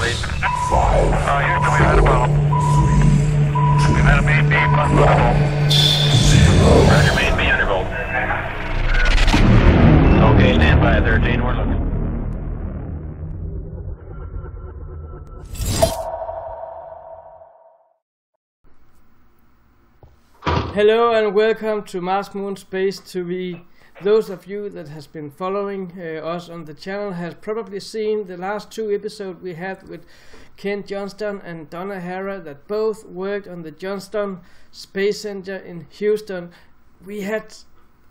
please. Houston, we've had a problem. We've had a main B plus undervolt. Roger, main B undervolt. Okay, stand by at 13, we're looking. Hello and welcome to Mars Moon Space TV. Those of you that has been following us on the channel has probably seen the last two episodes we had with Ken Johnston and Donna Hare that both worked on the Johnston Space Center in Houston. We had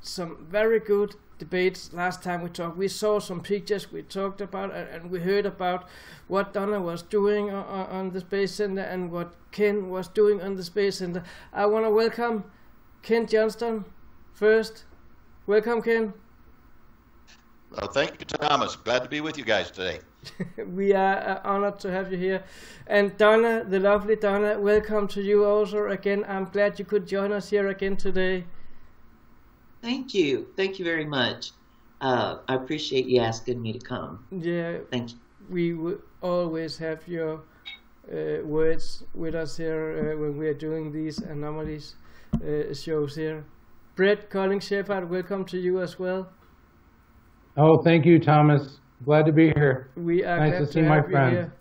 some very good debates last time we talked. We saw some pictures we talked about and we heard about what Donna was doing on the Space Center and what Ken was doing on the Space Center. I want to welcome Ken Johnston first. Welcome, Ken. Well, thank you, Thomas. Glad to be with you guys today. We are honored to have you here. And Donna, the lovely Donna, welcome to you also again. I'm glad you could join us here again today. Thank you. Thank you very much. I appreciate you asking me to come. Yeah. Thank you. We will always have your words with us here when we are doing these Anomalies shows here. Brett Colling Shepard, welcome to you as well. Oh, thank you, Thomas. Glad to be here. We are nice glad to see my friends. Here.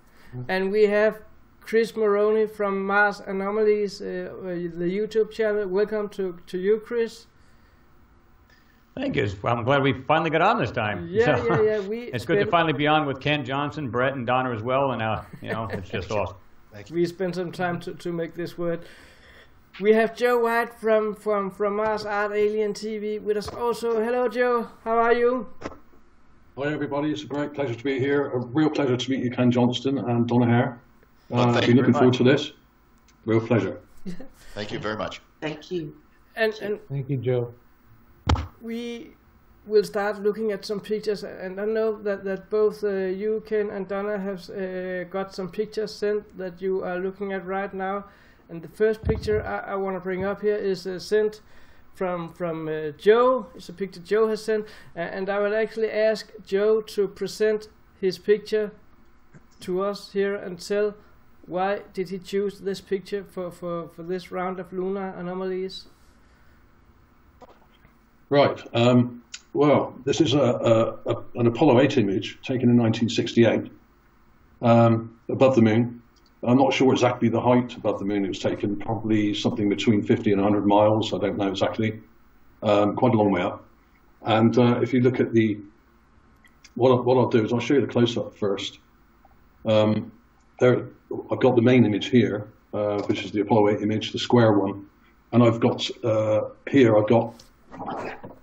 And we have Chris Moroney from Mars Anomalies, the YouTube channel. Welcome to you, Chris. Thank you. Well, I'm glad we finally got on this time. Yeah, so, yeah. It's good to finally be on with Ken Johnson, Brett, and Donna as well. And it's just awesome. We spent some time to make this work. We have Joe White from Mars Art Alien TV with us also. Hello, Joe. How are you? Hi, everybody. It's a great pleasure to be here. A real pleasure to meet you, Ken Johnston and Donna Hare. I've been looking forward to this. Real pleasure. Thank you very much. Thank you. And thank you, Joe. We will start looking at some pictures, and I know that both you, Ken, and Donna have got some pictures sent that you are looking at right now. And the first picture I want to bring up here is sent from Joe. It's a picture Joe has sent, and I will actually ask Joe to present his picture to us here and tell why did he choose this picture for this round of lunar anomalies. Right. Well, this is an Apollo 8 image taken in 1968 above the moon. I'm not sure exactly the height above the moon. It was taken probably something between 50 and 100 miles. I don't know exactly. Quite a long way up. And if you look at what I'll do is I'll show you the close-up first. I've got the main image here, which is the Apollo 8 image, the square one. And I've got here, I've got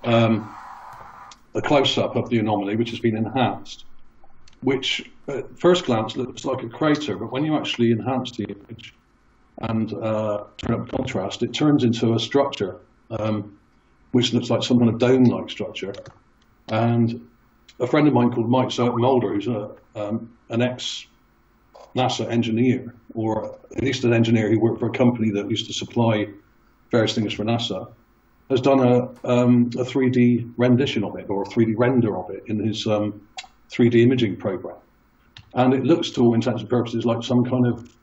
a close-up of the anomaly, which has been enhanced, which at first glance looks like a crater, but when you actually enhance the image and turn up contrast, it turns into a structure which looks like some kind of dome-like structure. And a friend of mine called Mike Mulder, who's an ex-NASA engineer, or at least an engineer who worked for a company that used to supply various things for NASA, has done a 3D rendition of it, or a 3D render of it in his 3D imaging program. And it looks, to all intents and purposes, like some kind of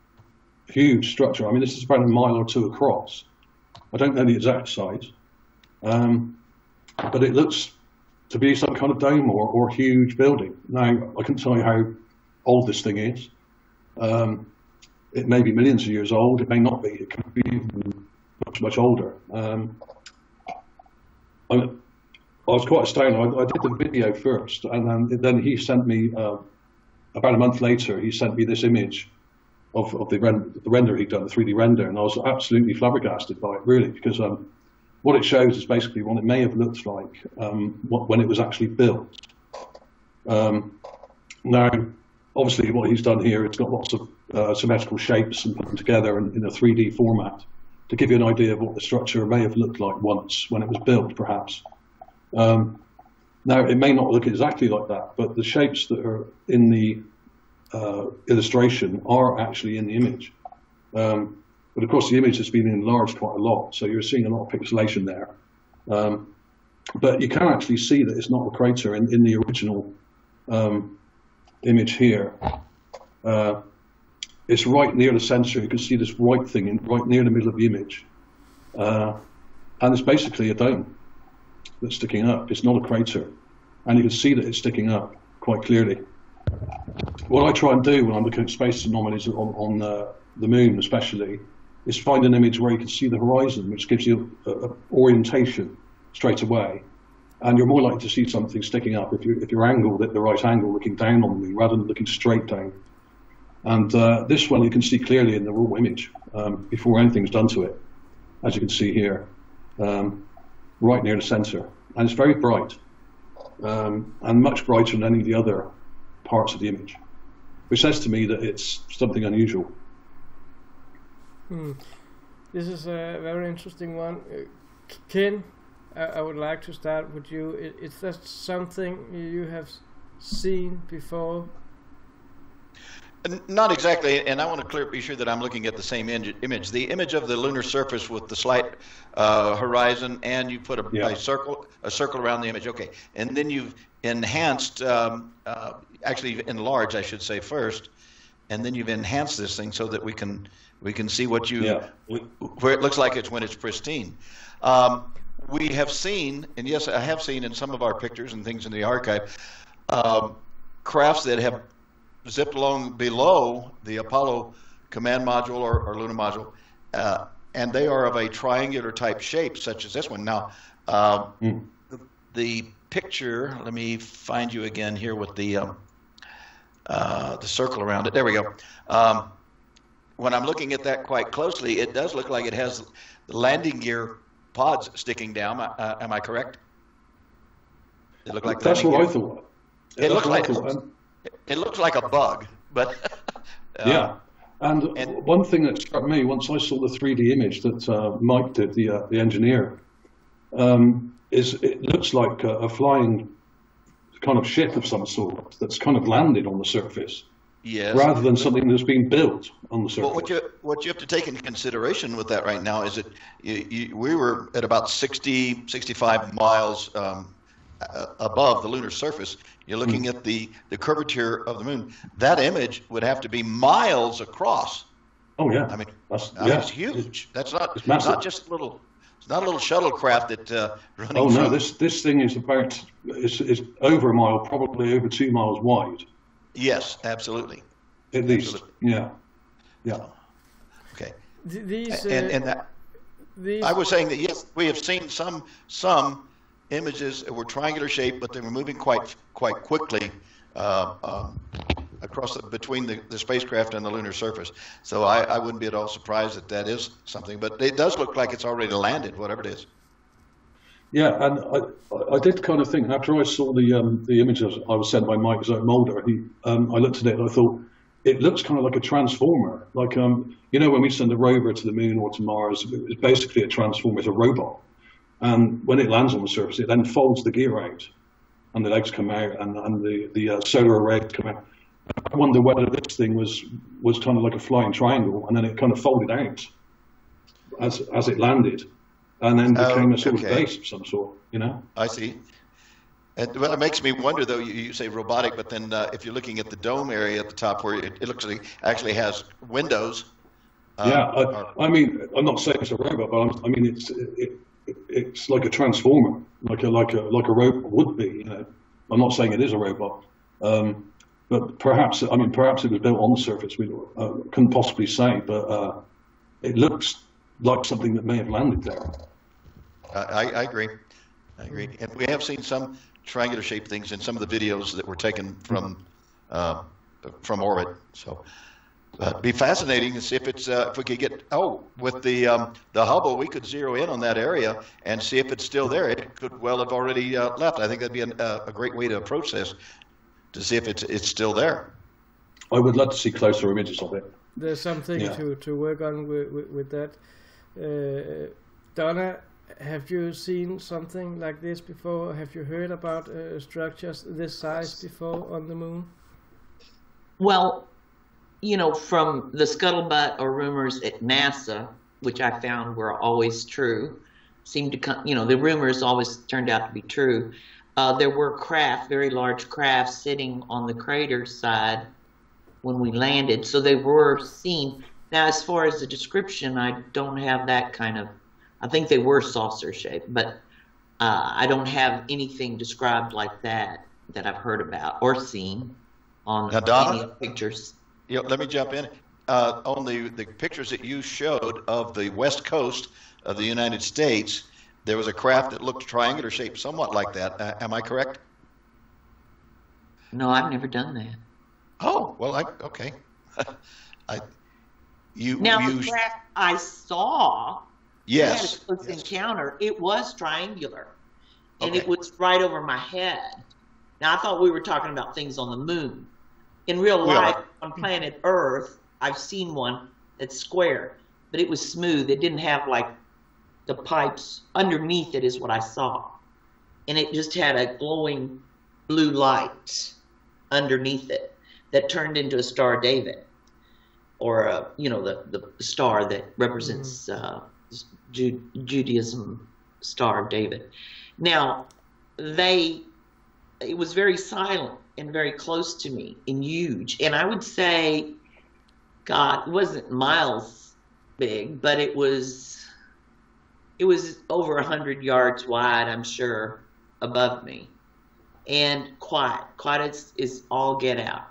huge structure. I mean, this is about a mile or two across. I don't know the exact size, but it looks to be some kind of dome or huge building. Now, I can tell you how old this thing is. It may be millions of years old. It may not be. It could be much, much older. I was quite astounded. I did the video first, and then he sent me, about a month later, he sent me this image of the render he'd done, the 3D render, and I was absolutely flabbergasted by it, really, because what it shows is basically what it may have looked like when it was actually built. Now, obviously, what he's done here, it's got lots of symmetrical shapes and put them together in a 3D format to give you an idea of what the structure may have looked like once when it was built, perhaps. Now, it may not look exactly like that, but the shapes that are in the illustration are actually in the image. But of course, the image has been enlarged quite a lot, so you're seeing a lot of pixelation there. But you can actually see that it's not a crater in the original image here. it's right near the sensor. You can see this white thing right near the middle of the image. And it's basically a dome that's sticking up. It's not a crater. And you can see that it's sticking up quite clearly. What I try and do when I'm looking at space anomalies on the moon especially, is find an image where you can see the horizon, which gives you a orientation straight away. And you're more likely to see something sticking up if you're angled at the right angle, looking down on the moon rather than looking straight down. And this one you can see clearly in the raw image before anything's done to it, as you can see here, right near the center. And it's very bright, and much brighter than any of the other parts of the image, which says to me that it's something unusual. This is a very interesting one. Ken, I would like to start with you. Is that something you have seen before? Not exactly, and I want to be sure that I'm looking at the same image. The image of the lunar surface with the slight horizon, and you put a circle around the image. Okay, and then you've enhanced, actually enlarged, I should say first, and then you've enhanced this thing so that we can see what where it looks like it's when it's pristine. We have seen, and yes, I have seen in some of our pictures and things in the archive, crafts that have zipped along below the Apollo command module or lunar module, and they are of a triangular type shape, such as this one. Now, the picture, let me find you again here with the circle around it. There we go. When I'm looking at that quite closely, it does look like it has the landing gear pods sticking down. Am I correct? It looked like that's what I thought. It looks like it looks like a bug, but yeah. And one thing that struck me once I saw the 3D image that Mike did, the engineer, is it looks like a flying kind of ship of some sort that's kind of landed on the surface. Yes. Rather than something that's been built on the surface. Well, what you have to take into consideration with that right now is that we were at about 65 miles above the lunar surface. You're looking at the curvature of the moon. That image would have to be miles across. Oh yeah. I mean, it's huge. That's not just a little. It's not a little shuttlecraft that running. Oh no, this thing is about is over a mile, probably over 2 miles wide. Yes, absolutely. At least, absolutely. Yeah. Okay. These I was saying that yes, we have seen some images that were triangular shaped, but they were moving quite quickly across between the spacecraft and the lunar surface. So I wouldn't be at all surprised that is something, but it does look like it's already landed, whatever it is. Yeah, and I did kind of think after I saw the images I was sent by Mike Mulder, I looked at it and I thought it looks kind of like a transformer, like you know when we send a rover to the moon or to Mars, it's basically a transformer, it's a robot, and when it lands on the surface, it then folds the gear out, and the legs come out, and the solar array come out. I wonder whether this thing was kind of like a flying triangle, and then it kind of folded out as it landed. And then became a sort of base of some sort, you know? I see. Well, it makes me wonder, though, you say robotic, but then if you're looking at the dome area at the top where it looks like it actually has windows. I mean, I'm not saying it's a robot, but I mean, it's like a transformer, like a robot would be, you know? I'm not saying it is a robot, but perhaps it was built on the surface. We couldn't possibly say, but it looks like something that may have landed there. I agree. And we have seen some triangular shaped things in some of the videos that were taken from orbit. So it'd be fascinating to see if we could get with the Hubble, we could zero in on that area and see if it's still there. It could well have already left. I think that'd be a great way to approach this, to see if it's still there. I would love to see closer images of it. There's something to work on with that. Donna, have you seen something like this before? Have you heard about structures this size before on the moon? Well, you know, from the scuttlebutt or rumors at NASA, which I found were always true, seemed to come, you know, the rumors always turned out to be true. There were craft, very large craft, sitting on the crater side when we landed, so they were seen. Now, as far as the description, I don't have that kind of. I think they were saucer shaped, but I don't have anything described like that I've heard about or seen on any pictures. Yeah, let me jump in. On the pictures that you showed of the west coast of the United States, there was a craft that looked triangular shaped, somewhat like that. Am I correct? No, I've never done that. Oh, well, okay. The craft I saw, yes, had a close encounter. It was triangular, and it was right over my head. Now, I thought we were talking about things on the moon. In real life, on planet Earth, I've seen one that's square, but it was smooth. It didn't have like the pipes underneath it is what I saw. And it just had a glowing blue light underneath it that turned into a Star of David, or the star that represents Judaism, Star of David. Now, it was very silent and very close to me and huge. And I would say, God, it wasn't miles big, but it was over 100 yards wide, I'm sure, above me. And quiet is all get out.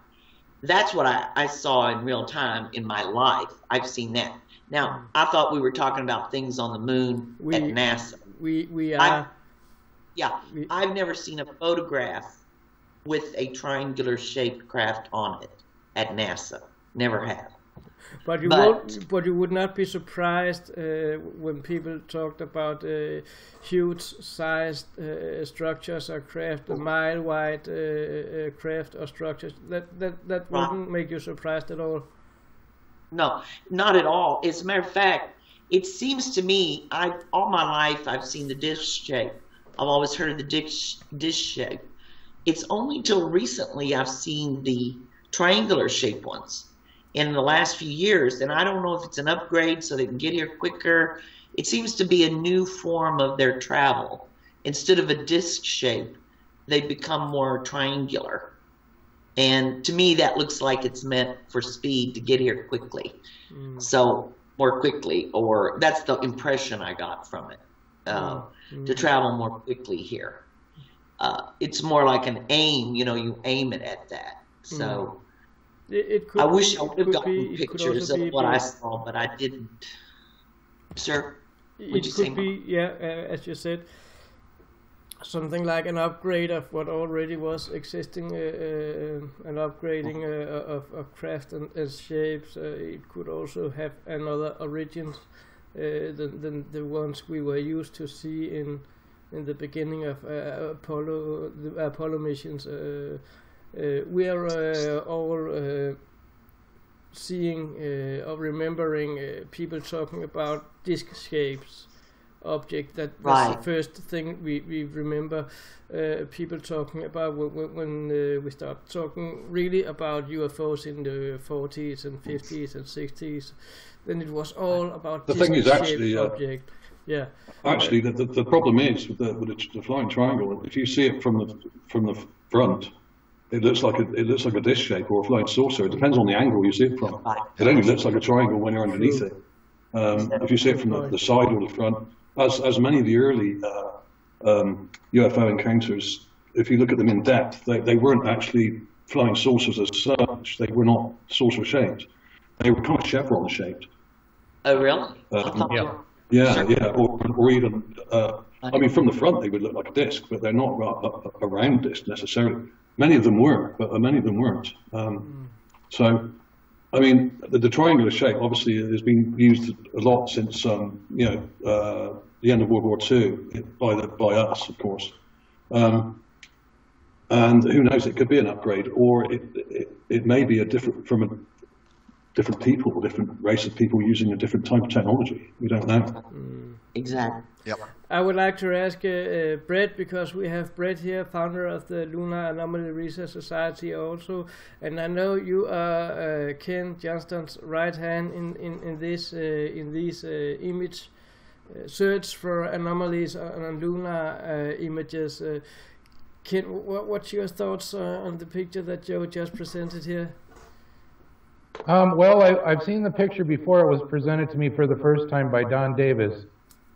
That's what I saw in real time in my life. I've seen that. Now, I thought we were talking about things on the moon at NASA. We are. I've never seen a photograph with a triangular shaped craft on it at NASA. Never have. But you would not be surprised when people talked about huge sized structures or craft, a mile wide craft or structures. That wouldn't make you surprised at all. No, not at all. As a matter of fact, it seems to me, all my life I've seen the dish shape. I've always heard of the dish shape. It's only till recently I've seen the triangular shaped ones in the last few years, and I don't know if it's an upgrade so they can get here quicker. It seems to be a new form of their travel. Instead of a disc shape, they become more triangular. And to me, that looks like it's meant for speed to get here quickly. So more quickly, or that's the impression I got from it, to travel more quickly here. It's more like an aim, you aim it at that. So I wish I would have gotten pictures of what I saw, but I didn't. Sir? It could be, as you said, something like an upgrade of what already was existing, an upgrading of craft and shapes. It could also have another origins than the ones we were used to see in the beginning of the Apollo missions. We are all seeing or remembering people talking about disc shapes object. That's the first thing we remember people talking about when we start talking really about UFOs in the 40s and 50s and 60s. Then it was all about the thing is actually object. Yeah. Actually, the problem is with the flying triangle. If you see it from the front, it looks like a disc shape or a flying saucer. It depends on the angle you see it from. It only looks like a triangle when you're underneath it. If you see it from the side or the front, as many of the early UFO encounters, if you look at them in depth, they weren't actually flying saucers as such. They were not saucer shaped. They were kind of chevron shaped. Oh, really? Yeah, or even, I mean, from the front they would look like a disc, but they're not a round disc necessarily. Many of them were, but many of them weren't. So, I mean, the triangular shape obviously has been used a lot since, the end of World War II by us, of course. And who knows, it could be an upgrade, or it may be different race of people using a different type of technology. We don't know. Exactly. Yep. I would like to ask Brett, because we have Brett here, founder of the Lunar Anomaly Research Society also, and I know you are Ken Johnston's right hand in these image search for anomalies on lunar images. Ken, what's your thoughts on the picture that Joe just presented here? Well, I've seen the picture before. It was presented to me for the first time by Don Davis,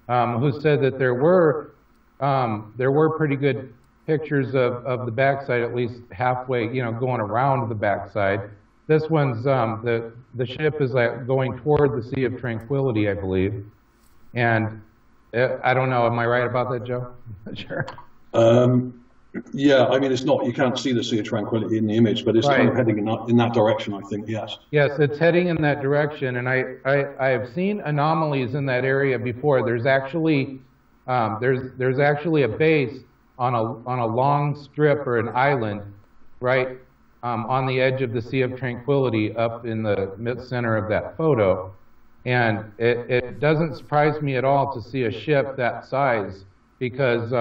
who said that there were pretty good pictures of the backside, at least halfway, going around the backside. This one's the ship is going toward the Sea of Tranquility, I believe, and I don't know. Am I right about that, Joe? Sure. Yeah, I mean, it's not, you can't see the Sea of Tranquility in the image, but it's kind of heading in that direction, I think, yes. Yes, it's heading in that direction, and I have seen anomalies in that area before. There's actually there's actually a base on a long strip or an island, right, on the edge of the Sea of Tranquility up in the mid-center of that photo. And it doesn't surprise me at all to see a ship that size, because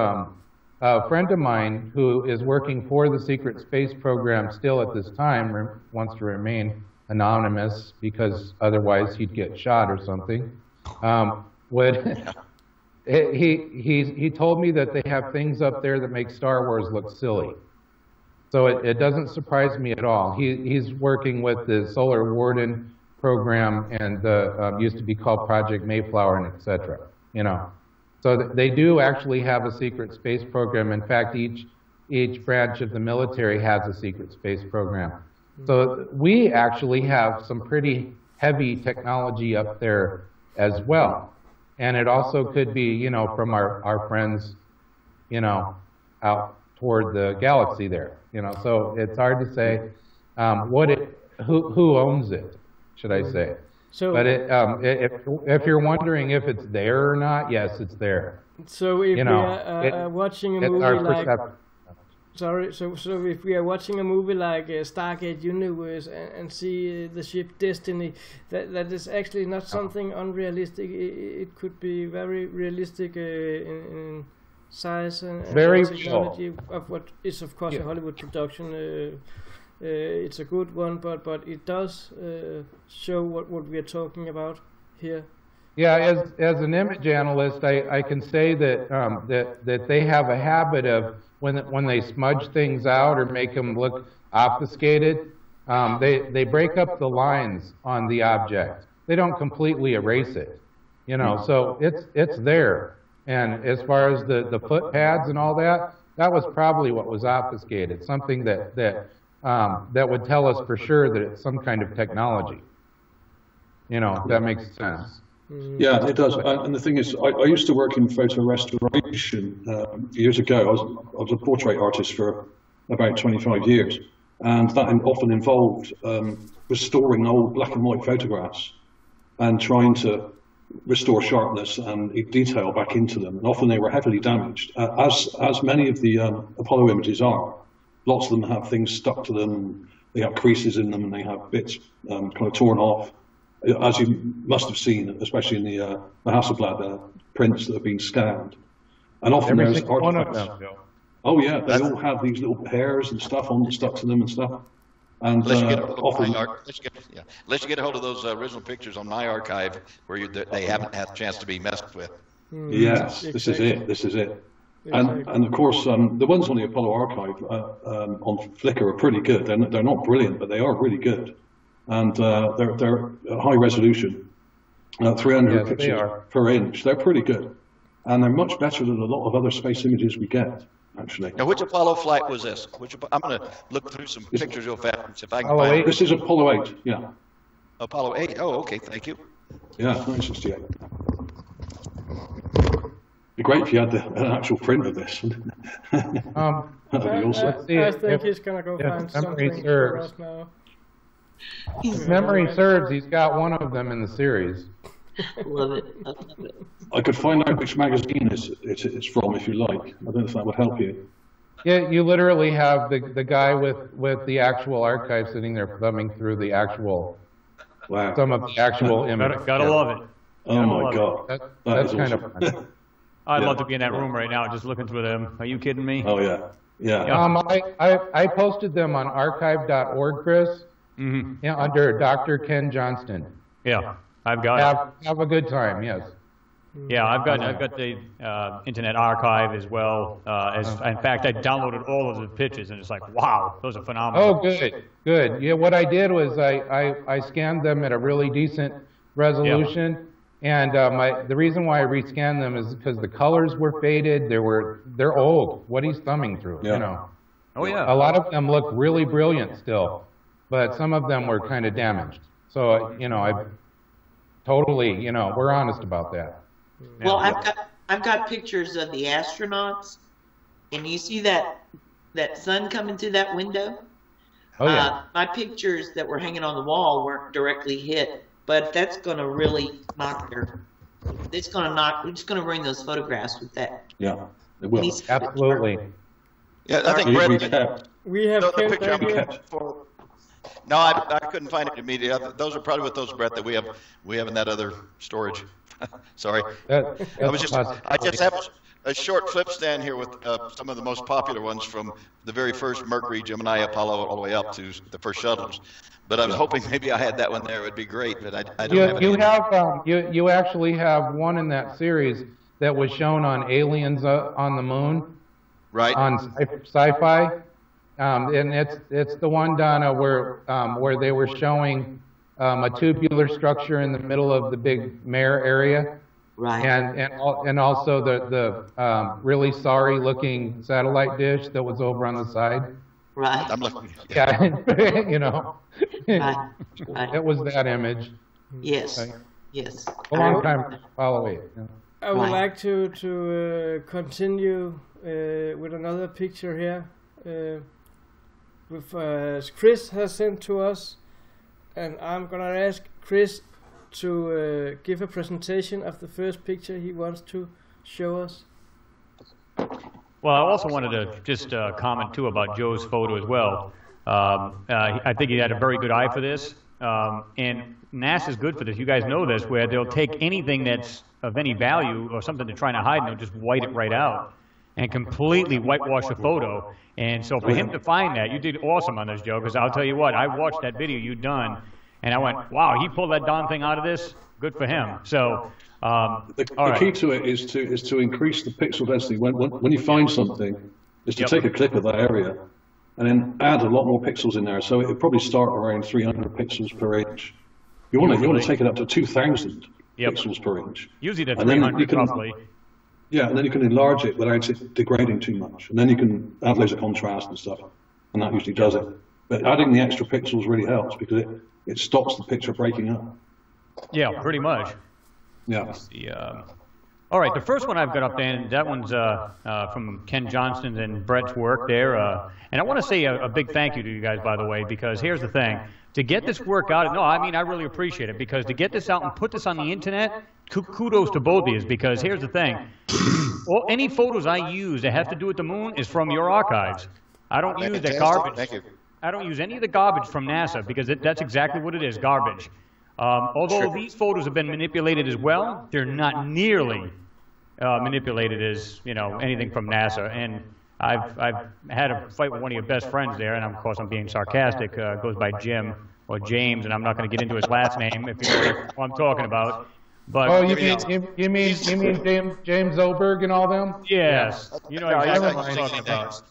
a friend of mine who is working for the secret space program still at this time wants to remain anonymous because otherwise he'd get shot or something. He told me that they have things up there that make Star Wars look silly. So it doesn't surprise me at all. He's working with the Solar Warden program and used to be called Project Mayflower and etc. So they do actually have a secret space program. In fact, each branch of the military has a secret space program. So we actually have some pretty heavy technology up there as well. And it also could be, from our friends, out toward the galaxy there. So it's hard to say who owns it, should I say. So, but if you're wondering if it's there or not, yes, it's there. So if we are watching a movie like, so if we are watching a movie like Stargate Universe and see the ship Destiny, that is actually not something unrealistic. It could be very realistic in size and technology of what is, of course, a Hollywood production. It's a good one, but it does show what we are talking about here. Yeah, as an image analyst, I can say that that they have a habit of when they smudge things out or make them look obfuscated, they break up the lines on the object. They don't completely erase it, So it's there. And as far as the foot pads and all that, that was probably what was obfuscated. Something that would tell us for sure that it's some kind of technology. If that makes sense. Yeah, it does. And the thing is, I used to work in photo restoration years ago. I was a portrait artist for about 25 years, and that often involved restoring old black and white photographs and trying to restore sharpness and detail back into them. And often they were heavily damaged, as many of the Apollo images are. Lots of them have things stuck to them, they have creases in them, and they have bits kind of torn off. As you must have seen, especially in the Hasselblad prints that have been scanned. And often there's artifacts. Oh yeah, they all have these little hairs and stuff stuck to them and stuff. And let's get a hold of those original pictures on my archive where they haven't had a chance to be messed with. Yes, this is it. This is it. And of course, the ones on the Apollo archive on Flickr are pretty good. They're not brilliant, but they are really good. And they're high resolution, 300 pictures per inch. They're pretty good, and they're much better than a lot of other space images we get. Actually. Now, which Apollo flight was this? I'm going to look through some pictures real fast and see if I can find it. This is Apollo 8. Yeah. Apollo 8. Oh, okay. Thank you. Yeah, 1968. It'd be great if you had an actual print of this. That'd be awesome. I think he's going to go find something for us now. If memory serves, he's got one of them in the series. Love it. I love it. I could find out which magazine it's from if you like. I don't know if that would help you. Yeah, you literally have the guy with the actual archive sitting there thumbing through the actual, some of the actual images. Gotta love it. Oh my God. That's kind of fun. I'd love to be in that room right now just looking through them. Are you kidding me? Oh yeah. Yeah. I posted them on archive.org, Chris. Mm-hmm. Under Dr. Ken Johnston. Yeah, I've got it. Have a good time, yes. Yeah, I've got the Internet Archive as well. In fact, I downloaded all of the pictures, and it's like, wow, those are phenomenal. Oh, good, good. Yeah, what I did was I scanned them at a really decent resolution, and the reason why I rescanned them is because the colors were faded. They're old. What he's thumbing through, you know. Oh yeah. A lot of them look really brilliant still, but some of them were kind of damaged. So you know, I totally, you know, we're honest about that. Well, I've got pictures of the astronauts, and you see that sun coming through that window. Oh yeah. My pictures that were hanging on the wall weren't directly hit, but that's going to really knock it's going to ruin those photographs with that. Yeah, it will. Absolutely. Yeah, I think Brett. We have the picture I'm here. looking for. No, I couldn't find it immediately. Those are probably with those, Brett, that we have in that other storage. Sorry. I just have a short flip stand here with some of the most popular ones from the very first Mercury, Gemini, Apollo, all the way up to the first shuttles. But I was hoping maybe I had that one there. It would be great, but I don't have it. You actually have one in that series that was shown on Aliens on the Moon, right? On Sci-Fi, and it's the one, Donna, where they were showing a tubular structure in the middle of the big mare area, right? And also the really sorry looking satellite dish that was over on the side. Right. I'm looking. Yeah, you know, Right. it was that image. Yes. Okay. Yes. A long time to follow it. Yeah. I would like to continue with another picture here. With Chris has sent to us, and I'm gonna ask Chris to give a presentation of the first picture he wants to show us. Well, I also wanted to just comment too about Joe's photo as well. I think he had a very good eye for this, and NASA's good for this. You guys know this, where they'll take anything that's of any value or something they're trying to hide, and they'll just white it right out and completely whitewash the photo. And so for him to find that, you did awesome on this, Joe, because I'll tell you what, I watched that video you done, and I went, wow, he pulled that darn thing out of this? Good for him. So, the key to it is to increase the pixel density. When you find something, is to take a clip of that area and then add a lot more pixels in there. So it would probably start around 300 pixels per inch. You want to take it up to 2,000 pixels per inch. Usually the 300 roughly. Yeah, and then you can enlarge it without it degrading too much. And then you can add laser contrast and stuff, and that usually does it. But adding the extra pixels really helps because it stops the picture breaking up. Yeah, pretty much. Yeah. All right, the first one I've got up there, and that one's from Ken Johnston and Brett's work there. And I want to say a big thank you to you guys, by the way, because here's the thing. To get this work out, no, I mean, I really appreciate it, because to get this out and put this on the internet, kudos to both of you, because here's the thing. Any photos I use that have to do with the moon is from your archives. I don't use that garbage. Thank you. I don't use any of the garbage from NASA, because that's exactly what it is, garbage. Although these photos have been manipulated as well, they're not nearly manipulated as, you know, anything from NASA. And I've had a fight with one of your best friends there, and of course I'm being sarcastic, goes by Jim or James, and I'm not going to get into his last name if you know what I'm talking about. But, oh, you mean James Oberg and all them? Yes, you know exactly what I'm talking about.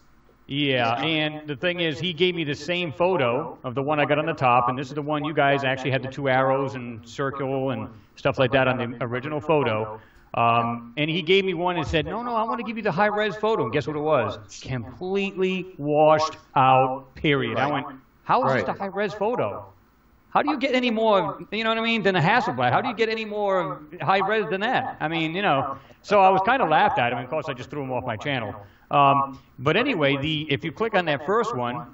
Yeah, and the thing is, he gave me the same photo of the one I got on the top, and this is the one you guys actually had the 2 arrows and circle and stuff like that on the original photo. And he gave me one and said, no, I want to give you the high-res photo. And guess what it was? Completely washed out, period. I went, how is this a high-res photo? How do you get any more, you know what I mean, than a Hasselblad? How do you get any more high-res than that? I mean, you know, so I was kind of laughed at him. Of course, I just threw him off my channel. But anyway, if you click on that first one,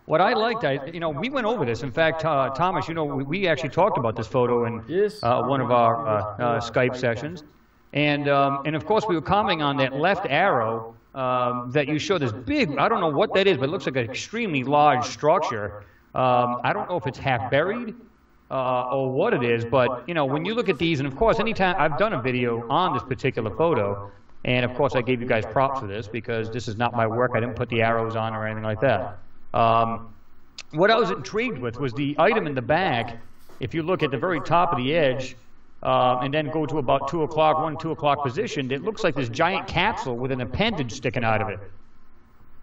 what I liked, you know, we went over this. In fact, Thomas, you know, we actually talked about this photo in one of our Skype sessions. And of course, we were commenting on that left arrow that you showed this big, I don't know what that is, but it looks like an extremely large structure. I don't know if it's half buried or what it is, but, you know, when you look at these, and of course, anytime I've done a video on this particular photo, and of course, I gave you guys props for this because this is not my work. I didn't put the arrows on or anything like that. What I was intrigued with was the item in the back. If you look at the very top of the edge, and then go to about 2 o'clock, 2 o'clock position, it looks like this giant capsule with an appendage sticking out of it.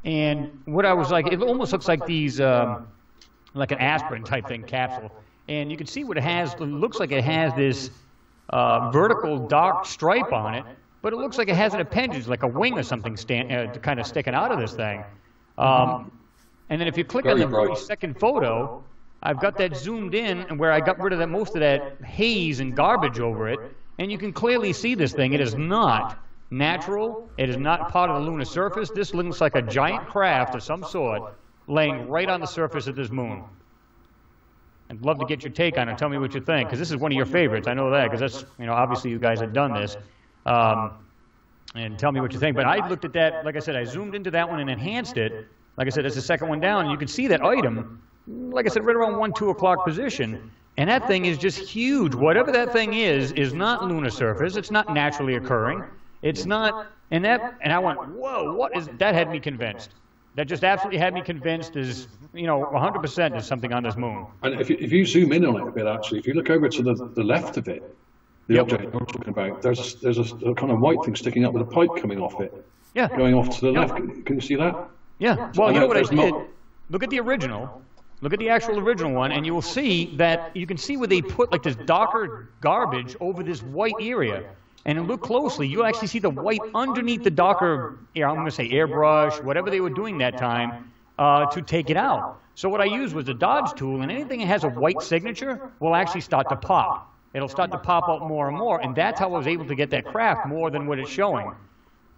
And what I was like, it almost looks like these, like an aspirin type thing capsule. And you can see what it has. It looks like it has this vertical dark stripe on it, but it looks like it has an appendage, like a wing or something kind of sticking out of this thing. And then if you click on the very second photo, I've got that zoomed in and where I got rid of that, most of that haze and garbage over it, and you can clearly see this thing. It is not natural. It is not part of the lunar surface. This looks like a giant craft of some sort laying right on the surface of this moon. I'd love to get your take on it. Tell me what you think, because this is one of your favorites. I know that, because that's, you know, obviously you guys have done this. And tell me what you think. But I looked at that, like I said, I zoomed into that one and enhanced it. Like I said, that's the second one down, and you can see that item, like I said, right around 2 o'clock position. And that thing is just huge. Whatever that thing is not lunar surface. It's not naturally occurring. It's not, and I went, whoa, what is, that had me convinced. That just absolutely had me convinced is, you know, 100% there's something on this moon. And if you zoom in on it a bit, actually, if you look over to the left of it, the object you're talking about, there's a kind of white thing sticking up with a pipe coming off it. Yeah. Going off to the left. Can you see that? Yeah. Well, you know what I did? Look at the original. Look at the actual original one, and you will see that you can see where they put like this darker garbage over this white area. And look closely, you'll actually see the white underneath the darker, I'm going to say airbrush, whatever they were doing that time, to take it out. So what I used was the dodge tool, and anything that has a white signature will actually start to pop. It'll start to pop out more and more, and that's how I was able to get that craft more than what it's showing.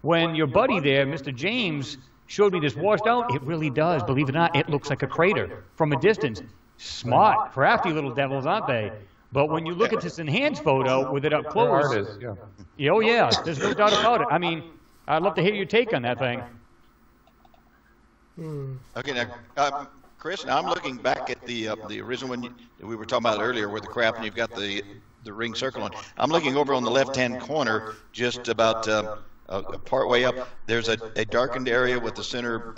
When your buddy there, Mr. James, showed me this washed out, it really does, believe it or not, it looks like a crater from a distance. Smart, crafty little devils, aren't they? But when you look at this enhanced photo with it up close, oh yeah, there's no doubt about it. I mean, I'd love to hear your take on that thing. Okay, now, Chris, now I'm looking back at the original one we were talking about earlier, where the craft and you've got the ring circle on. I'm looking over on the left-hand corner, just about part way up. There's a darkened area with the center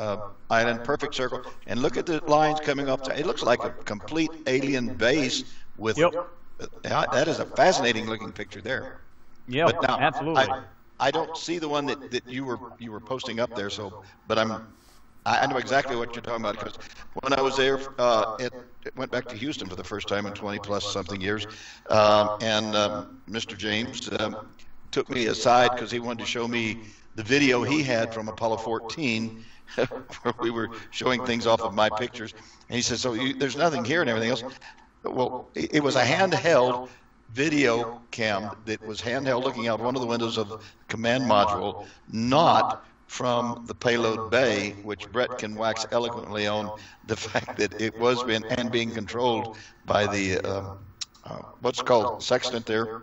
island, perfect circle, and look at the lines coming up. It looks like a complete alien base with. That is a fascinating looking picture there. Yeah, but now, absolutely. I don't see the one that you were posting up there. So, but I know exactly what you're talking about, because when I was there, it went back to Houston for the first time in 20 plus something years, and Mr. James took me aside because he wanted to show me the video he had from Apollo 14, where we were showing things off of my pictures, and he said, "So there's nothing here and everything else." Well, it was a handheld video cam that was handheld looking out one of the windows of the command module, not from the payload bay, which Brett can wax eloquently on the fact that it was being controlled by the what's called sextant there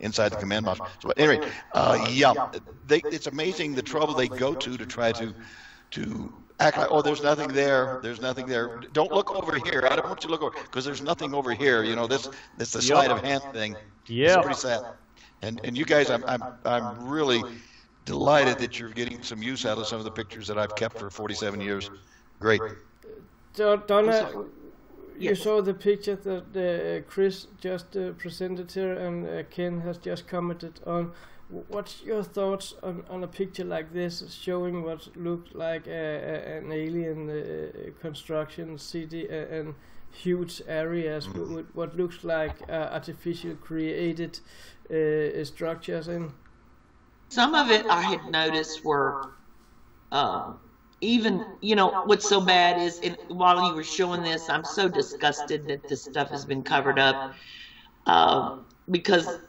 inside the command module. So anyway, it's amazing the trouble they go to try to act like, oh, there's nothing there. There's nothing there. Don't look over here. I don't want you to look over, because there's nothing over here. You know, this the sleight of hand thing. Yeah, it's pretty sad. And you guys, I'm really delighted that you're getting some use out of some of the pictures that I've kept for 47 years. Great. Donna, you saw the picture that Chris just presented here, and Ken has just commented on. What's your thoughts on a picture like this, showing what looked like an alien construction city and huge areas with what looks like artificial created structures in? Some of it I had noticed were even, you know, what's so bad is, while you were showing this, I'm so disgusted that this stuff has been covered up, because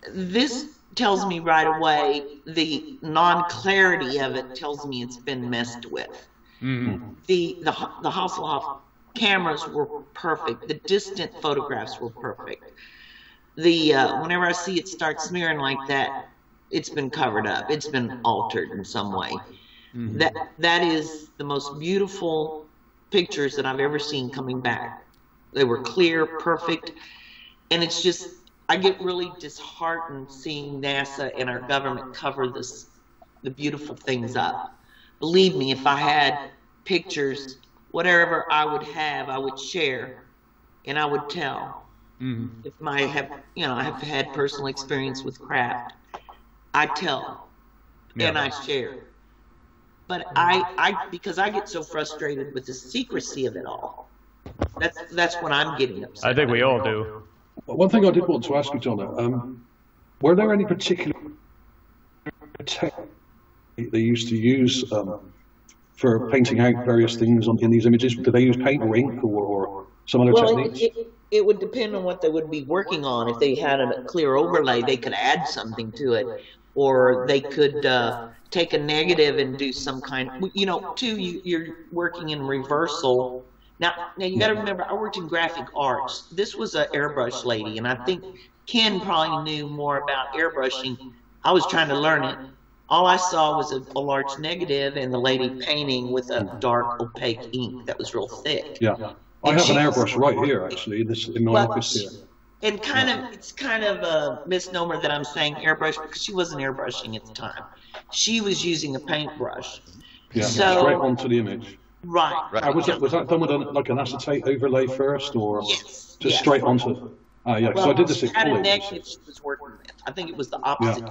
this tells me right away, the non-clarity of it tells me it's been messed with. Mm-hmm. The Hasselhoff cameras were perfect. The distant photographs were perfect. Whenever I see it start smearing like that, it's been covered up. It's been altered in some way. Mm-hmm. That is the most beautiful pictures that I've ever seen coming back. They were clear, perfect, and it's just, I get really disheartened seeing NASA and our government cover the beautiful things up. Believe me, if I had pictures, whatever I would have, I would share, and I would tell. if I have had personal experience with craft, I tell and I share. But because I get so frustrated with the secrecy of it all. That's what I'm getting upset. I think we all do. One thing I did want to ask you, Donna, were there any particular techniques they used to use for painting out various things in these images? Did they use paint or ink or some other techniques? It would depend on what they would be working on. If they had a clear overlay, they could add something to it, or they could take a negative and do some kind of, you're working in reversal. Now you got to remember, I worked in graphic arts. This was an airbrush lady, and I think Ken probably knew more about airbrushing. I was trying to learn it. All I saw was a large negative and the lady painting with a dark opaque ink that was real thick. Yeah, I have an airbrush right here, actually, in my office here. And it's kind of a misnomer that I'm saying airbrush, because she wasn't airbrushing at the time. She was using a paintbrush. Yeah, so, straight onto the image. Right. Was that done with like an acetate overlay first, or just straight onto? Yeah, because I did this at college. Negative she was working with. I think it was the opposite.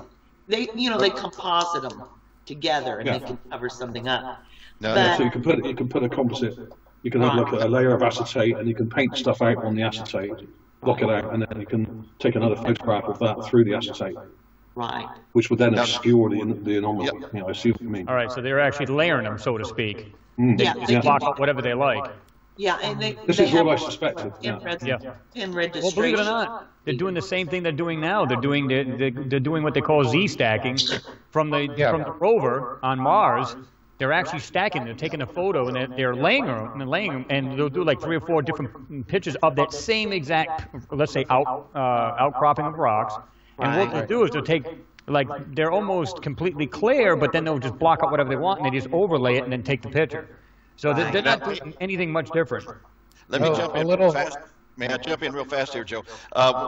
Yeah. They composite them together and they can cover something up. So you can put a composite. You can have like a layer of acetate, and you can paint stuff out on the acetate, block it out, and then you can take another photograph of that through the acetate. Right. Which would then obscure the anomaly. Yep. I see what you mean. All right, so they're actually layering them, so to speak. They just block up whatever they like. Yeah, and this is what I suspected. In registration. Well, believe it or not, they're doing the same thing they're doing now. They're doing what they call Z-stacking from the rover on Mars. They're actually stacking. They're taking a photo and they're laying them, and they'll do like 3 or 4 different pictures of that same exact, let's say, outcropping of rocks. And what they'll do is they'll take, like, they're almost completely clear, but then they'll just block out whatever they want, and they just overlay it and then take the picture. So they're not doing anything much different. Let me jump in real fast. May I jump in real fast here, Joe?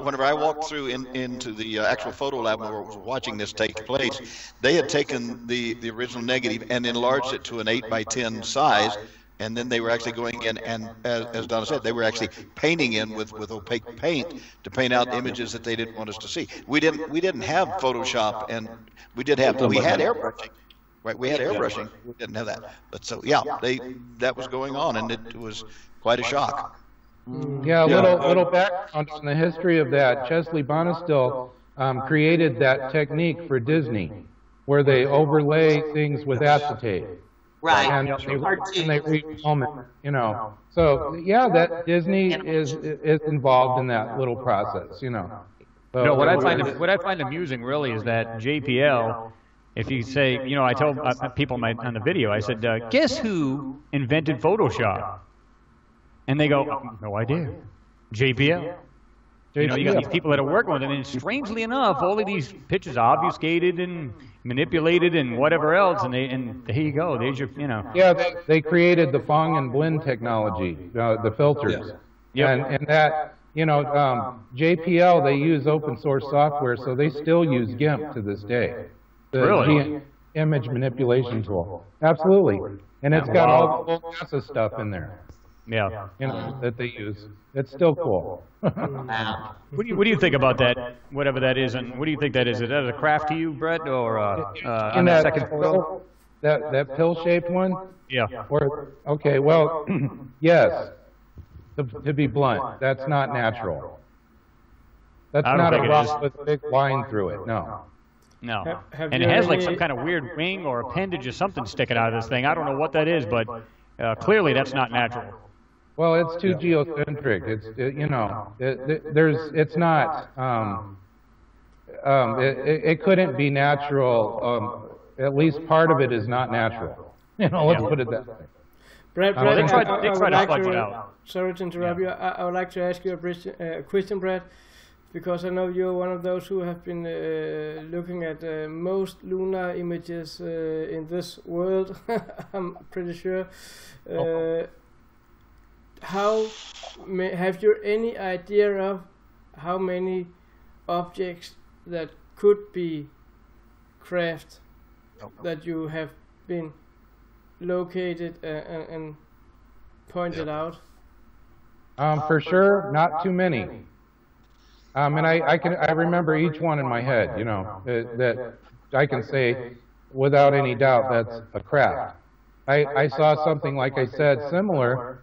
Whenever I walked through into the actual photo lab where we were watching this take place, they had taken the original negative and enlarged it to an 8x10 size, and then they were actually going in and, as Donna said, they were actually painting in with opaque paint to paint out images that they didn't want us to see. We didn't have Photoshop, and we had airbrushing. Right, we had airbrushing. We didn't have that, but so that was going on, and it was quite a shock. Yeah, a little background on the history of that. Chesley Bonestell created that technique for Disney, where they overlay things with acetate. Right. And they refilm it, So that Disney is involved in that little process, So, what I find amusing really is that JPL. If you say, I tell people on the video, I said, guess who invented Photoshop? And they go, no idea. JPL. You got these people that are working with it, and strangely enough, all of these pictures are obfuscated and manipulated and whatever else, and there you go. There's your, Yeah, they created the Fong and Blend technology, the filters. Yeah. And that, JPL, they use open source software, so they still use GIMP to this day. The image manipulation tool. Absolutely. And it's got all the NASA stuff in there. Yeah. That they use. It's still cool. Wow. What do you think about that, whatever that is, and what do you think that is? Is that a craft to you, Brett, or on the second photo? That pill-shaped one? Yeah. Okay, well, yes. To be blunt, that's not natural. That's not a rough with a big line through it, no. No. And it has like some kind of weird wing or appendage or something sticking out of this thing. I don't know what that is, but clearly that's not natural. Well, it's too geocentric. It's not. It couldn't be natural. At least part of it is not natural. Let's put it that way. Brett, they tried to fudge it out. Sorry to interrupt you. I would like to ask you a question, Brett. Because I know you're one of those who have been looking at most lunar images in this world, I'm pretty sure. Have you any idea of how many objects that could be craft that you have been located and pointed out? For sure, not too many. And I remember each one in my head, you know, that I can say without any doubt that's a craft. I saw something, like I said, similar,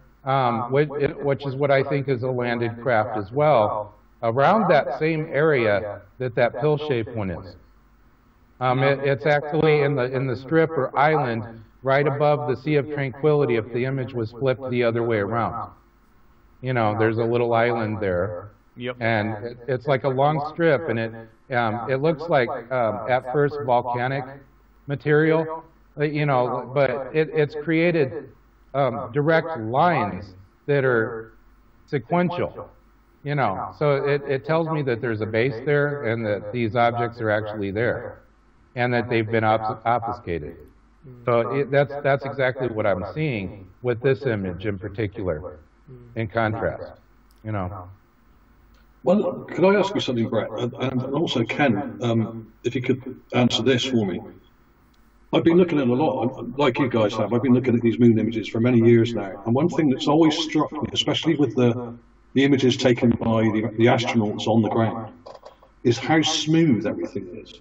which is what I think is a landed craft as well, around that same area that pill-shaped one is. It's actually in the strip or island right above the Sea of Tranquility if the image was flipped the other way around. You know, there's a little island there. Yep. And it's like a long strip, and it looks like at first volcanic material, you know, but it's created direct lines that are sequential, you know. So it tells me that there's a base there and that these objects are actually there and that they've been obfuscated. So that's exactly what I'm seeing with this image in particular, in contrast, you know. Well, could I ask you something, Brett? And also, Ken, if you could answer this for me. I've been looking at a lot, like you guys have. I've been looking at these moon images for many years now. And one thing that's always struck me, especially with the images taken by the astronauts on the ground, is how smooth everything is.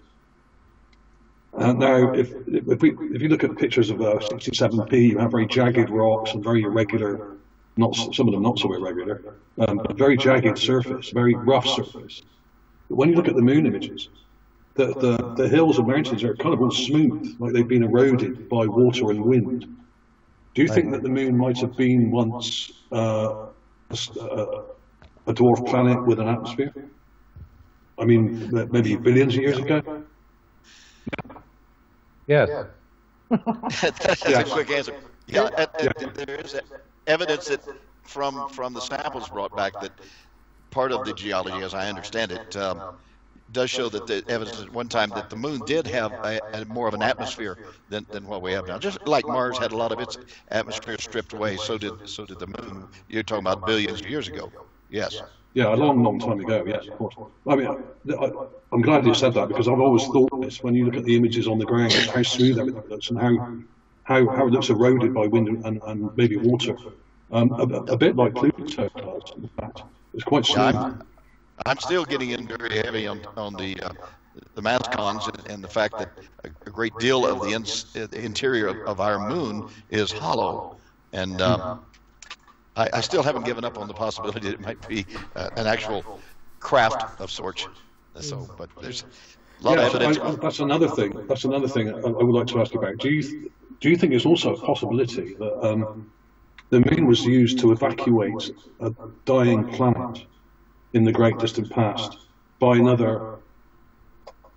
Now, if you look at pictures of 67P, you have very jagged rocks and very irregular, some of them not so irregular, but very jagged surface, very rough surface. But when you look at the moon images, the hills and mountains are kind of all smooth, like they've been eroded by water and wind. Do you think that the moon might have been once a dwarf planet with an atmosphere? I mean, maybe billions of years ago? Yes. That's a quick answer. Yeah, there is evidence that from the samples brought back that part of the geology, as I understand it, does show that the evidence at one time that the moon did have a more of an atmosphere than what we have now. Just like Mars had a lot of its atmosphere stripped away, so did the moon. You're talking about billions of years ago. Yes. Yeah, a long, long time ago, yes, of course. I mean, I'm glad you said that, because I've always thought this when you look at the images on the ground, how smooth everything looks and how it looks eroded by wind and maybe water. A bit like Pluto does, in fact. It's quite smooth. Yeah, I'm still getting in very heavy on the mass cons and the fact that a great deal of the interior of our moon is hollow. And I still haven't given up on the possibility that it might be an actual craft of sorts. So, but there's a lot of evidence. That's another thing. That's another thing I would like to ask you about. Do you think it's also a possibility that the moon was used to evacuate a dying planet in the great distant past by another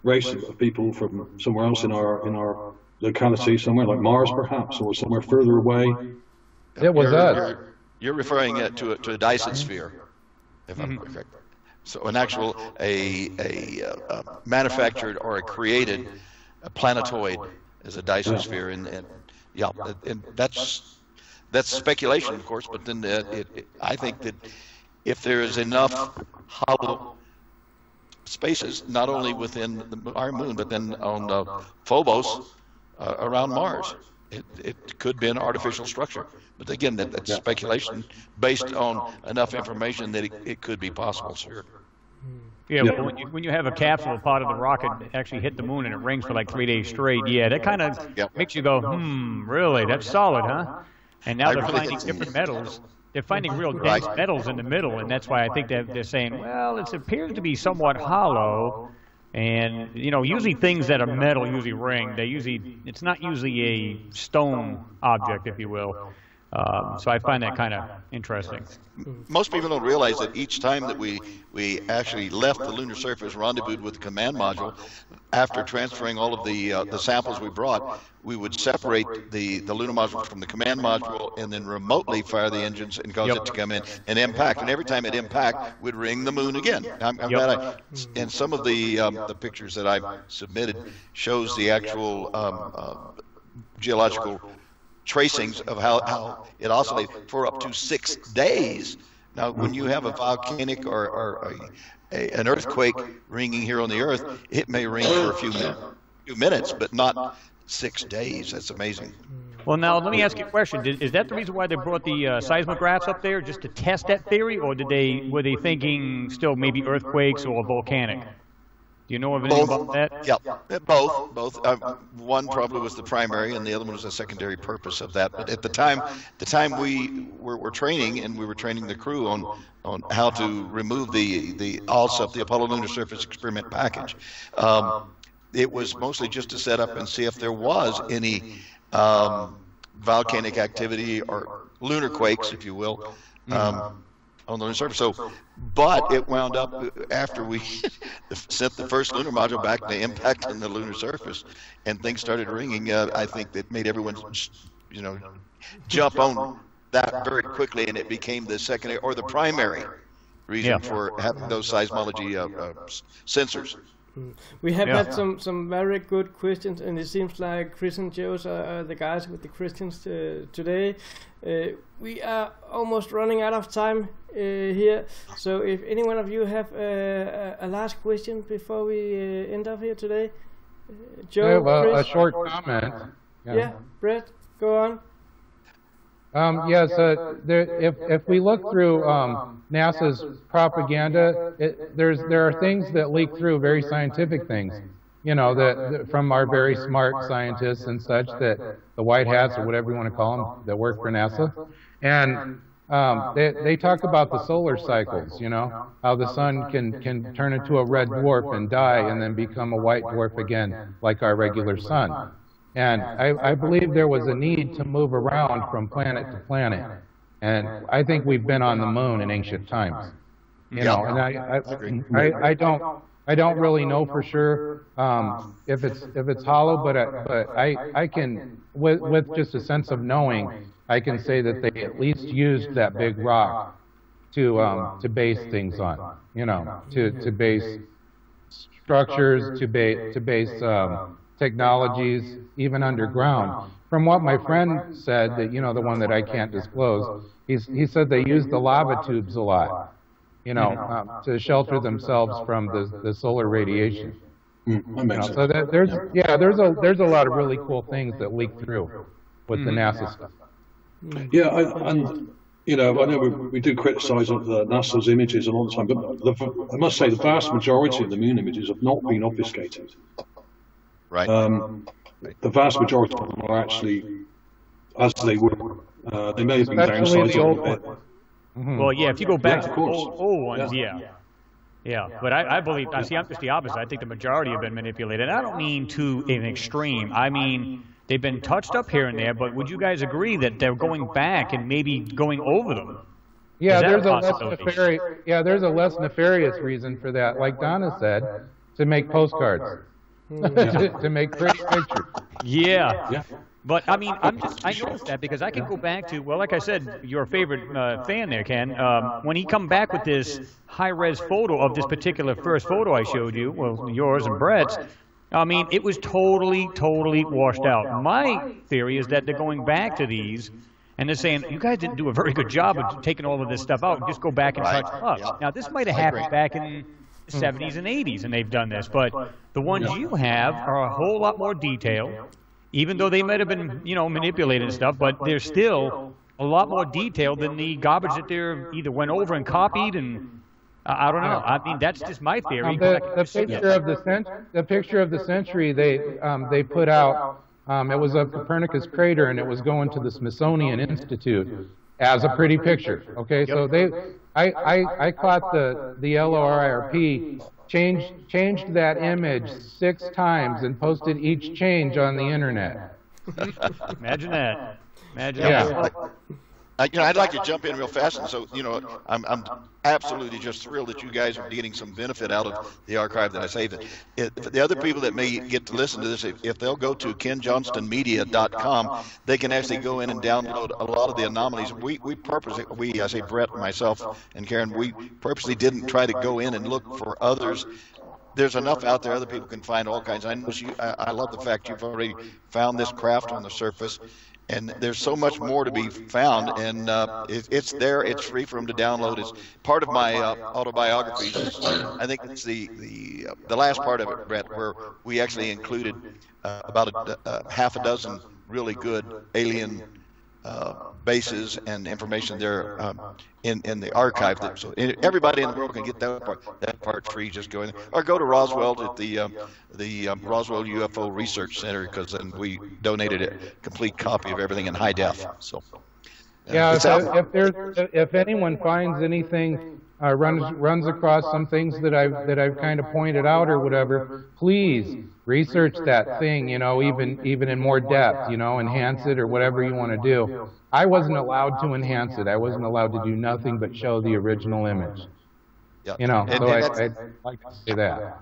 race of people from somewhere else in our locality, somewhere like Mars perhaps, or somewhere further away? It was us. You're referring to a Dyson sphere, if I'm correct. So an actual a manufactured or a created planetoid is a Dyson sphere, and that's speculation, of course. But then I think that if there is enough hollow spaces, not only within our moon, but then on Phobos around Mars, it could be an artificial structure. But again, that's speculation based on enough information that it could be possible, sir. Yeah, well, when you have a capsule pod of the rocket actually hit the moon and it rings for like 3 days straight, yeah, that kind of makes you go, really, that's solid, huh? And now they're finding different metals. They're finding real dense metals in the middle, and that's why I think they're saying, well, it appears to be somewhat hollow. And, you know, usually things that are metal usually ring. It's not usually a stone object, if you will. So I find that kind of interesting. Most people don't realize that each time that we actually left the lunar surface, rendezvoused with the command module, after transferring all of the samples we brought, we would separate the lunar module from the command module and then remotely fire the engines and cause it to come in and impact. And every time it impact, we'd ring the moon again. I'm glad and some of the pictures that I've submitted shows the actual geological tracings of how it oscillated for up to 6 days. Now, when you have a volcanic or an earthquake ringing here on the Earth, it may ring for a few minutes, but not 6 days. That's amazing. Well, now let me ask you a question. Is that the reason why they brought the seismographs up there, just to test that theory, or were they thinking still maybe earthquakes or volcanic? Do you know of anything about that? Yeah, both. One probably was the primary, and the other one was a secondary purpose of that. But at the time we were training, and we were training the crew on how to remove the ALSUP, the Apollo Lunar Surface Experiment Package. It was mostly just to set up and see if there was any volcanic activity or lunar quakes, if you will, on the lunar surface. So, but it wound up after we sent the first lunar module back to impact on the lunar surface, and things started ringing. I think that made everyone, jump on that very quickly, and it became the secondary or the primary reason for having those seismology sensors. We have had some very good questions, and it seems like Chris and Joe's are the guys with the questions today. We are almost running out of time here, so if any one of you have a last question before we end up here today. Joe, I have Chris? a short comment. Yeah, Brett, go on. Yes, if we look through NASA's propaganda, there are things that leak through, very scientific things, that from our very smart scientists and such, that the white hats or whatever you want to call them, that work for NASA, and they talk about the solar cycles, how the sun can turn into a red dwarf and die and then become a white dwarf again, like our regular sun. And I believe there was a need to move around from planet to planet. And I think we've been on the moon in ancient times. And I don't really know for sure if it's hollow, but I can, with just a sense of knowing, I can say that they at least used that big rock to base things on, to base structures, to base technologies, even underground. From what my friend said, that the one that I can't disclose, he said they use the lava tubes a lot, to shelter themselves from the solar radiation. So that there's a lot of really cool things that leak through with the NASA stuff. Yeah, I know we do criticise NASA's images a lot of the time, but I must say the vast majority of the moon images have not been obfuscated. Right. The vast majority of them are actually as they were. They may have been downsized a little bit. Well, yeah, if you go back to the old ones, yeah. But I believe, I'm just the opposite. I think the majority have been manipulated. I don't mean to an extreme. I mean, they've been touched up here and there, but would you guys agree that they're going back and maybe going over them? Yeah, there's a less nefarious reason for that. Like Donna said, to make postcards. to make pretty pictures. Yeah. But I mean, I noticed that because I can go back to, well, like I said, your favorite fan there, Ken, when he come back with this high-res photo of this particular first photo I showed you, well, yours and Brett's, I mean, it was totally washed out. My theory is that they're going back to these and they're saying, you guys didn't do a very good job of taking all of this stuff out. Just go back and touch them up. Yeah. Now, this might have happened back in the 70s and 80s, and they've done this, but the ones you have are a whole lot more detailed, even though they might have been, manipulated and stuff, but they're still a lot more detailed than the garbage that they're either went over and copied, and I don't know. I mean, that's just my theory. The picture of the century they put out, it was of Copernicus crater, and it was going to the Smithsonian Institute as a pretty picture. Okay, so I caught the LORIRP changed that image 6 times and posted each change on the internet. Imagine that. I'd like to jump in real fast, and so I'm absolutely just thrilled that you guys are getting some benefit out of the archive that I saved. The other people that may get to listen to this, if they'll go to kenjohnstonmedia.com, they can actually go in and download a lot of the anomalies. We purposely, I say Brett, myself, and Karen, we purposely didn't try to go in and look for others. There's enough out there. Other people can find all kinds. I love the fact you've already found this craft on the surface. And there's so much more to be found, and it's there. It's free for them to download. It's part of my autobiography. I think it's the last part of it, Brett, where we actually included about half a dozen really good alien bases and information there in the archive. So everybody in the world can get that part free. Just go in or go to Roswell at the Roswell UFO Research Center, because then we donated a complete copy of everything in high def. So yeah, if anyone finds anything, runs across some things that I've kind of pointed out or whatever, please research that thing, you know, even in more depth, you know, enhance it or whatever you want to do. I wasn't allowed to enhance it. I wasn't allowed to do nothing but show the original image. Yeah. You know, so I'd like to say that.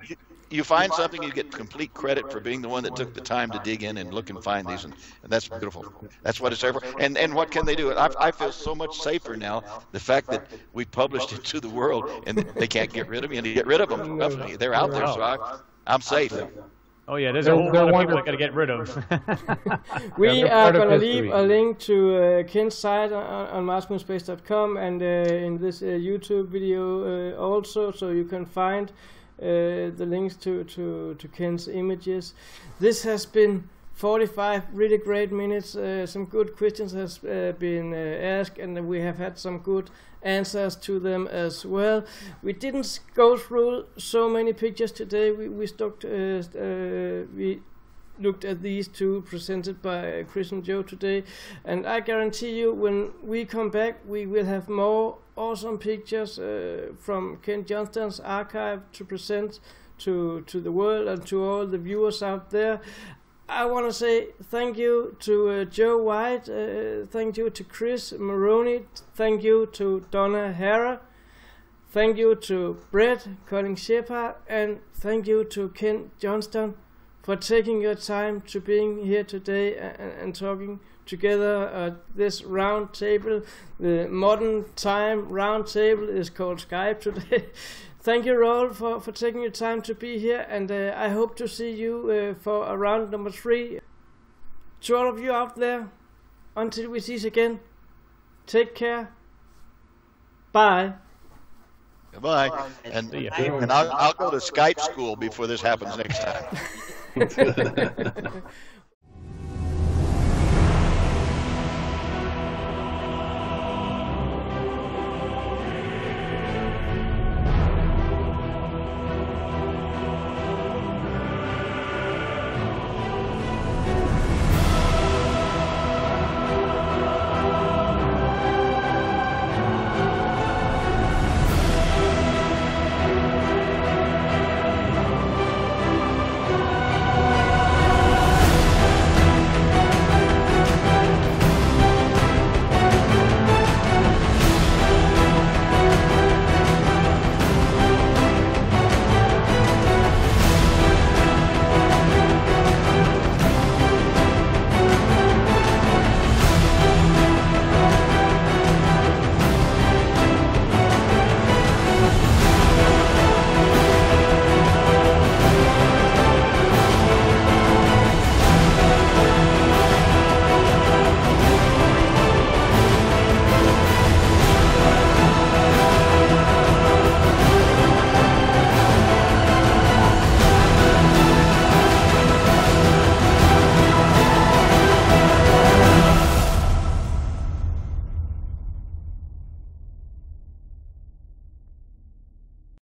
You find something, you get complete credit for being the one that took the time to dig in and look and find these, and that's beautiful. That's what it's there for. And what can they do? I feel so much safer now, the fact that we published it to the world, and they can't get rid of me, and to get rid of them, definitely. They're out there, so I'm safe. Oh yeah, there's a whole lot of people that got to get rid of. We are going to leave a link to Ken's site on marsmoonspace.com and in this YouTube video also, so you can find the links to Ken's images. This has been 45 really great minutes. Some good questions has been asked, and we have had some good answers to them as well. We didn't go through so many pictures today. We looked at these two presented by Chris and Joe today, and I guarantee you when we come back we will have more awesome pictures from Ken Johnston's archive to present to the world and to all the viewers out there. I want to say thank you to Joe White, thank you to Chris Moroney, thank you to Donna Hare, thank you to Brett Collins-Shepard, and thank you to Ken Johnston for taking your time to being here today and talking together at this round table. The modern time round table is called Skype today. Thank you, Raoul, for taking your time to be here, and I hope to see you for round number 3. To all of you out there, until we see you again, take care. Bye. Goodbye. And I'll go to Skype school before this happens next time.